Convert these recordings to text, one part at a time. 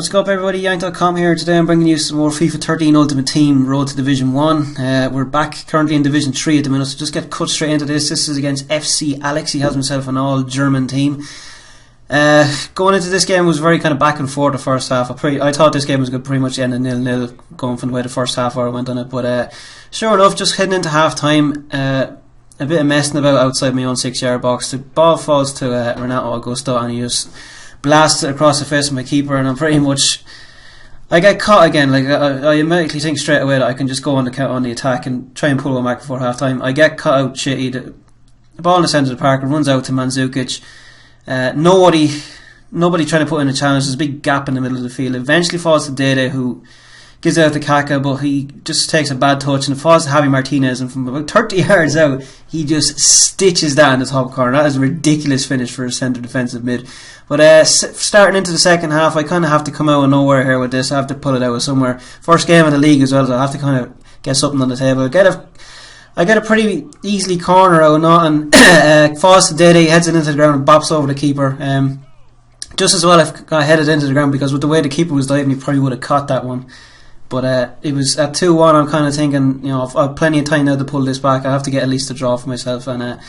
What's up everybody, Yank.com here. Today I'm bringing you some more FIFA 13 Ultimate Team Road to Division 1. We're back currently in Division 3 at the minute, so just get cut straight into this. This is against FC Alex. He has himself an all-German team. Going into this game was very kind of back and forth the first half. I thought this game was going to pretty much end in 0-0 going from the way the first half hour went on it, but sure enough, just heading into half time, a bit of messing about outside my own 6-yard box. The ball falls to Renato Augusto and he just blasts it across the face of my keeper, and I'm pretty much, I get caught again. Like I immediately think straight away that I can just go on the attack and try and pull one back before half time. I get caught out shitty. The ball in the centre of the park runs out to Mandzukic. Nobody trying to put in a challenge. There's a big gap in the middle of the field. It eventually falls to Dede, who gives it out to Kaka, but he just takes a bad touch and it falls to Javi Martinez, and from about 30 yards out he just stitches that in the top corner. That is a ridiculous finish for a centre defensive mid. But starting into the second half, I kind of have to come out of nowhere here with this. I have to pull it out of somewhere. First game of the league as well, so I have to kind of get something on the table. I get a pretty easily corner out and falls to Dede, heads it into the ground and bops over the keeper. Just as well if I headed into the ground, because with the way the keeper was diving, he probably would have caught that one. But it was at 2-1. I'm kind of thinking, I've plenty of time now to pull this back. I have to get at least a draw for myself, and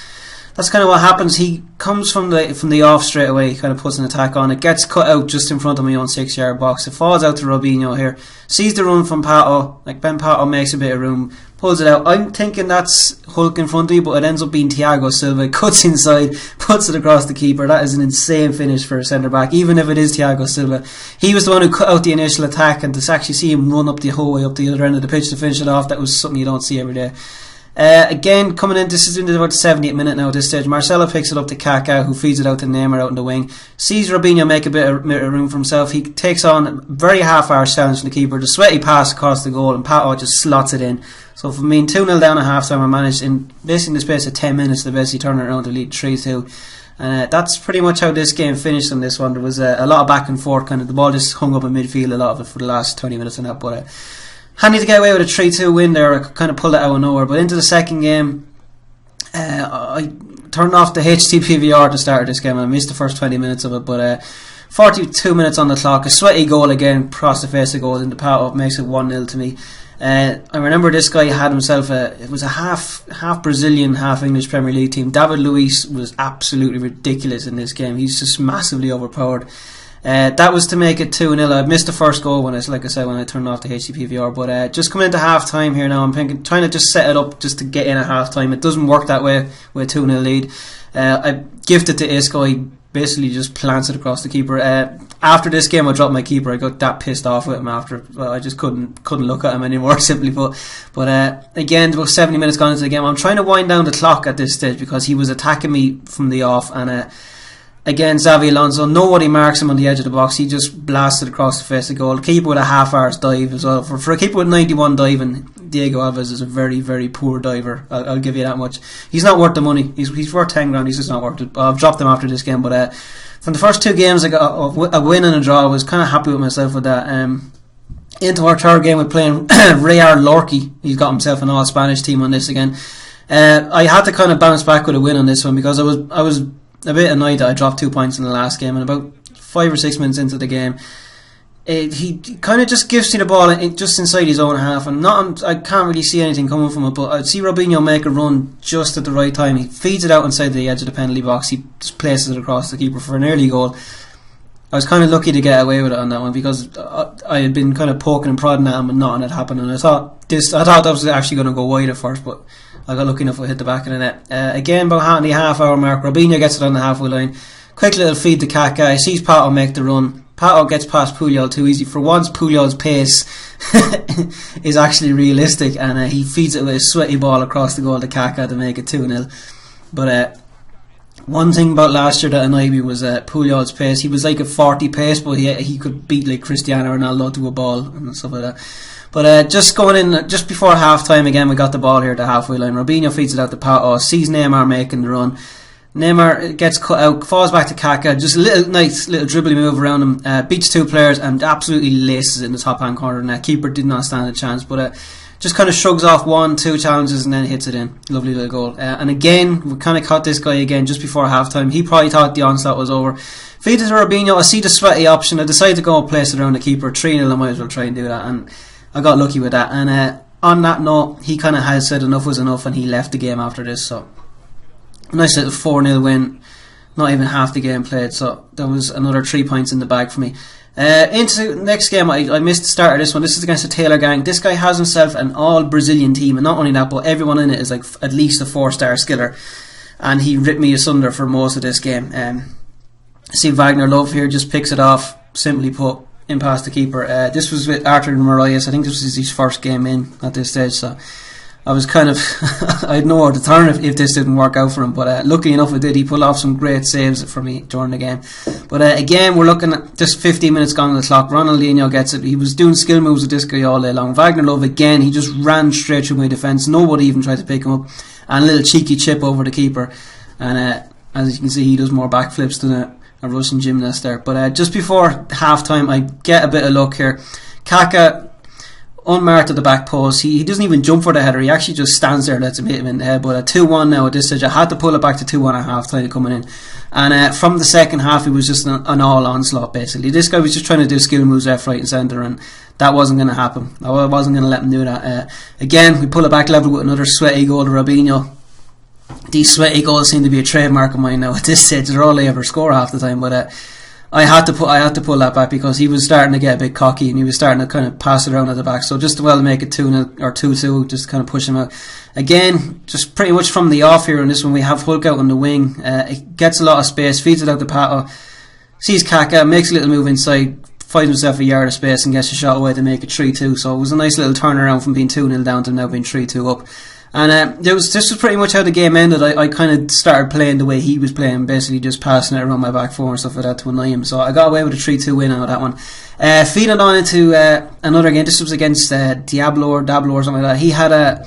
that's kind of what happens. He comes from the off straight away. He kind of puts an attack on. It gets cut out just in front of my own 6-yard box. It falls out to Robinho here. Sees the run from Pato. Like Ben Pato makes a bit of room, pulls it out. I'm thinking that's Hulk in front of you, but it ends up being Thiago Silva. Cuts inside, puts it across the keeper. That is an insane finish for a centre back, even if it is Thiago Silva. He was the one who cut out the initial attack, and to actually see him run up the whole way up the other end of the pitch to finish it off, that was something you don't see every day. Again, coming in, this is into about the 70th minute now at this stage. Marcelo picks it up to Kaká, who feeds it out to Neymar out in the wing. Sees Robinho make a bit of room for himself. He takes on a very half-hour challenge from the keeper. The sweaty pass across the goal, and Pato just slots it in. So from being 2-0 down at half time, I managed in basically the space of 10 minutes to basically turn it around to lead 3-2. And that's pretty much how this game finished on this one. There was a lot of back and forth, kind of the ball just hung up in midfield a lot of it for the last 20 minutes and that, but handy to get away with a 3-2 win there. I kind of pulled it out of nowhere. But into the second game, I turned off the HD PVR to start this game, and I missed the first 20 minutes of it. But 42 minutes on the clock, a sweaty goal again, across the face of goal into Pato, makes it 1-0 to me. I remember this guy had himself it was a half Brazilian, half English Premier League team. David Luiz was absolutely ridiculous in this game. He's just massively overpowered. That was to make it 2-0. I missed the first goal when I turned off the HD PVR. But just coming into half time here now, I'm trying to just set it up just to get in at half time. It doesn't work that way with a 2-0 lead. I gifted to Isco. He basically just plants it across the keeper. After this game, I dropped my keeper. I got that pissed off with him after. Well, I just couldn't look at him anymore, simply put. But again, about 70 minutes gone into the game. I'm trying to wind down the clock at this stage because he was attacking me from the off, and again, Xavi Alonso, nobody marks him on the edge of the box. He just blasted across the face of goal. Keeper with a half-hour's dive as well. For a keeper with 91 diving, Diego Alves is a very, very poor diver. I'll give you that much. He's not worth the money. He's worth 10 grand. He's just not worth it. I've dropped him after this game. But from the first two games, I got a win and a draw. I was kind of happy with myself with that. Into our third game, we're playing Real Lorque. He's got himself an all-Spanish team on this again. I had to kind of bounce back with a win on this one because I was a bit annoyed that I dropped 2 points in the last game, and about 5 or 6 minutes into the game, he kind of just gives me the ball just inside his own half, and I can't really see anything coming from it, but I see Robinho make a run just at the right time. He feeds it out inside the edge of the penalty box. He just places it across the keeper for an early goal. I was kind of lucky to get away with it on that one because I had been kind of poking and prodding at him and nothing had happened, and I thought that was actually going to go wide at first, but I got lucky enough to hit the back of the net. Again, about the half-hour mark, Robinho gets it on the halfway line. Quick little feed to Kaká. He sees Pato make the run. Pato gets past Puyol too easy. For once, Puyol's pace is actually realistic, and he feeds it with a sweaty ball across the goal to Kaká to make it 2-0. But one thing about last year that annoyed me was Puyol's pace. He was like a 40 pace, but he could beat like Cristiano Ronaldo to a ball and stuff like that. But just going in just before half time again, we got the ball here at the halfway line. Robinho feeds it out to Pato, sees Neymar making the run. Neymar gets cut out, falls back to Kaká, just a nice little dribbling move around him, beats two players and absolutely laces it in the top hand corner. And keeper did not stand a chance. But just kind of shrugs off 1-2 challenges and then hits it in. Lovely little goal. And again, we kind of caught this guy again just before half time. He probably thought the onslaught was over. Feed it to Robinho. I see the sweaty option. I decided to go and place it around the keeper. 3-0, I might as well try and do that. And I got lucky with that. And on that note, he kind of has said enough was enough and he left the game after this. So, nice little 4-0 win. Not even half the game played. So, there was another 3 points in the bag for me. Into the next game, I missed the start of this one. This is against the Taylor gang. This guy has himself an all Brazilian team, and not only that, but everyone in it is like at least a 4-star skiller. And he ripped me asunder for most of this game. See Wagner Love here just picks it off, simply put, in past the keeper. This was with Arthur Moraes. I think this was his first game in at this stage, so I was kind of I had nowhere to turn if this didn't work out for him, but luckily enough it did. He pulled off some great saves for me during the game. But again, we're looking at just 15 minutes gone on the clock. Ronaldinho gets it. He was doing skill moves with this guy all day long. Wagner Love again, he just ran straight through my defence. Nobody even tried to pick him up, and a little cheeky chip over the keeper. And as you can see, he does more backflips than a Russian gymnast there. But just before half time, I get a bit of luck here. Kaká unmarked at the back post. He doesn't even jump for the header. He actually just stands there and lets him hit him in the head. But 2-1 now at this stage. I had to pull it back to 2-1 at half time coming in. And from the second half, it was just an all onslaught basically. This guy was just trying to do skill moves left, right and centre, and that wasn't going to happen. I wasn't going to let him do that. Again, we pull it back level with another sweaty goal to Robinho. These sweaty goals seem to be a trademark of mine now at this stage. They're all they ever score half the time. But I had to pull that back because he was starting to get a bit cocky and he was starting to kind of pass it around at the back. So just to make it 2-0 or 2-2, just kind of push him out. Again, just pretty much from the off here in this one, we have Hulk out on the wing. It gets a lot of space, feeds it out to Pato, sees Kaká, makes a little move inside, finds himself a yard of space and gets a shot away to make it 3-2. So it was a nice little turnaround from being 2-0 down to now being 3-2 up. And this was pretty much how the game ended. I kind of started playing the way he was playing, basically just passing it around my back four and stuff like that to annoy him. So I got away with a 3-2 win out of that one. Feeding on into another game. This was against Dablo or something like that. He had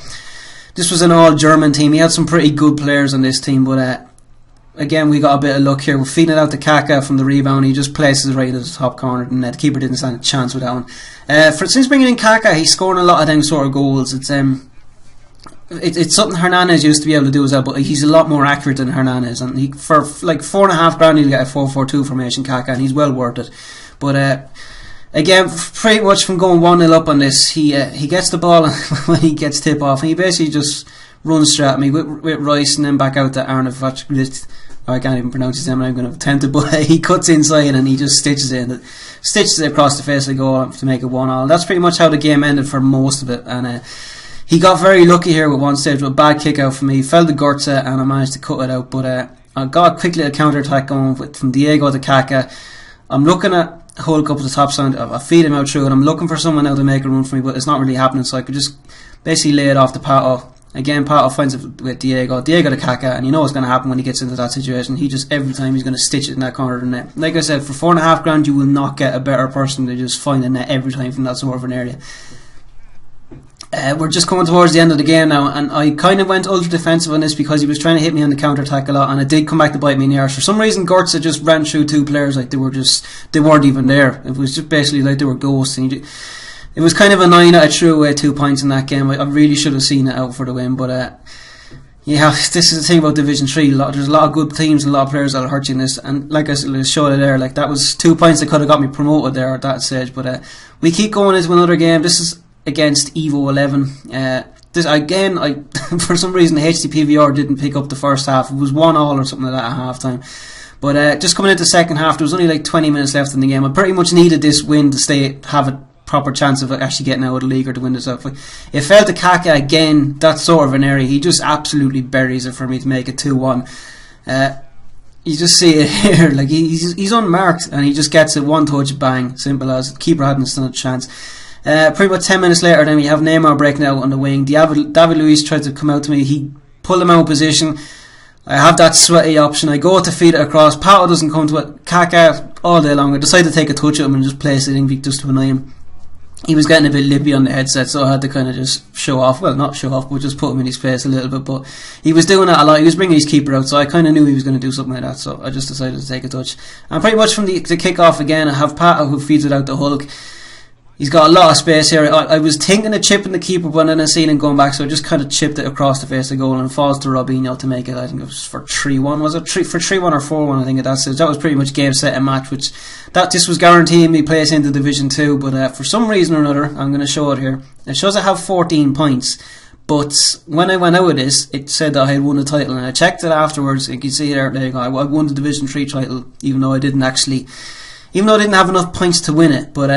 this was an all-German team. He had some pretty good players on this team, but again, we got a bit of luck here. We're feeding it out to Kaká from the rebound. He just places it right at the top corner, and the keeper didn't stand a chance with that one. Since bringing in Kaká, he's scoring a lot of them sort of goals. It's something Hernandez used to be able to do as well, but he's a lot more accurate than Hernandez, and for like $4.5 he'll get a 4-4-2 formation, Kaká, and he's well worth it. But again, pretty much from going 1-0 up on this, he gets the ball when he gets tip off, and he basically just runs straight at me with Rice and then back out to Arnautovic. I can't even pronounce his name, I'm going to attempt it, but he cuts inside and he just stitches it across the face of the goal to make it 1-1. That's pretty much how the game ended for most of it, and he got very lucky here with one stage with a bad kick out for me. He fell to Götze and I managed to cut it out, but I got a quick little counter attack going from Diego to Kaká. I'm looking at Hulk up at the top side. I feed him out through, and I'm looking for someone now to make a run for me, but it's not really happening, so I could just basically lay it off to Pato. Again, Pato finds it with Diego to Kaká, and you know what's going to happen when he gets into that situation. He just, every time, he's going to stitch it in that corner of the net. Like I said, for $4.5 you will not get a better person to just find the net every time from that sort of an area. We're just coming towards the end of the game now, and I kind of went ultra defensive on this because he was trying to hit me on the counter attack a lot, and it did come back to bite me in the arse. For some reason, Götze just ran through two players like they weren't even there. It was just basically like they were ghosts, and it was kind of annoying that I threw away 2 points in that game. I really should have seen it out for the win, but yeah, this is the thing about Division 3. There's a lot of good teams and a lot of players that'll hurt you in this, and like I showed it there, like that was 2 points that could have got me promoted there at that stage. But we keep going into another game. This is against Evo 11. This again, for some reason the HDPVR didn't pick up the first half. It was 1-1 or something like that at half time. But just coming into the second half, there was only like 20 minutes left in the game. I pretty much needed this win to have a proper chance of actually getting out of the league or to win this up. It fell to Kaká again, that sort of an area. He just absolutely buries it for me to make it 2-1. You just see it here, like he's unmarked and he just gets it, one touch, bang, simple as. The keeper hadn't stood a chance. Pretty much 10 minutes later, then we have Neymar breaking out on the wing. David Luiz tried to come out to me. He pulled him out of position. I have that sweaty option. I go to feed it across. Pato doesn't come to it. Kaká all day long. I decided to take a touch at him and just place it in just to annoy him. He was getting a bit lippy on the headset, so I had to kind of just show off. Well, not show off, but just put him in his face a little bit. But he was doing that a lot. He was bringing his keeper out, so I kind of knew he was going to do something like that. So I just decided to take a touch. And pretty much from the kick-off again, I have Pato who feeds it out to Hulk. He's got a lot of space here. I was thinking of chipping the keeper, but then I seen him going back, so I just kind of chipped it across the face of goal and falls to Robinho to make it. I think it was for 3-1. Was it for 3-1 or 4-1? I think at that stage. That was pretty much game, set and match. Which this was guaranteeing me place into Division 2. But for some reason or another, I'm going to show it here. It shows I have 14 points. But when I went out of this, it said that I had won the title, and I checked it afterwards. You can see there you go. I won the Division 3 title, even though I didn't have enough points to win it. But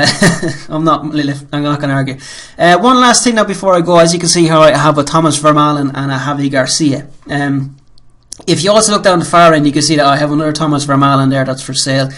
I'm not going to argue. One last thing now before I go. As you can see here, I have a Thomas Vermaelen and a Javi Garcia. If you also look down the far end, you can see that I have another Thomas Vermaelen there that's for sale.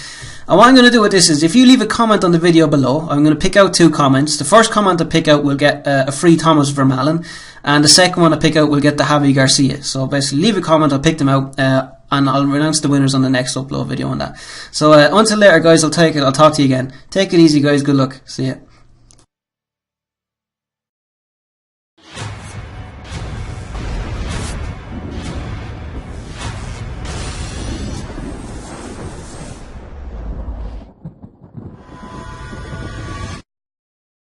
And what I'm going to do with this is, if you leave a comment on the video below, I'm going to pick out 2 comments. The first comment I pick out will get a free Thomas Vermaelen, and the second one I pick out will get the Javi Garcia. So basically, leave a comment, I'll pick them out, and I'll announce the winners on the next upload video on that. So until later, guys, I'll talk to you again. Take it easy, guys. Good luck. See ya.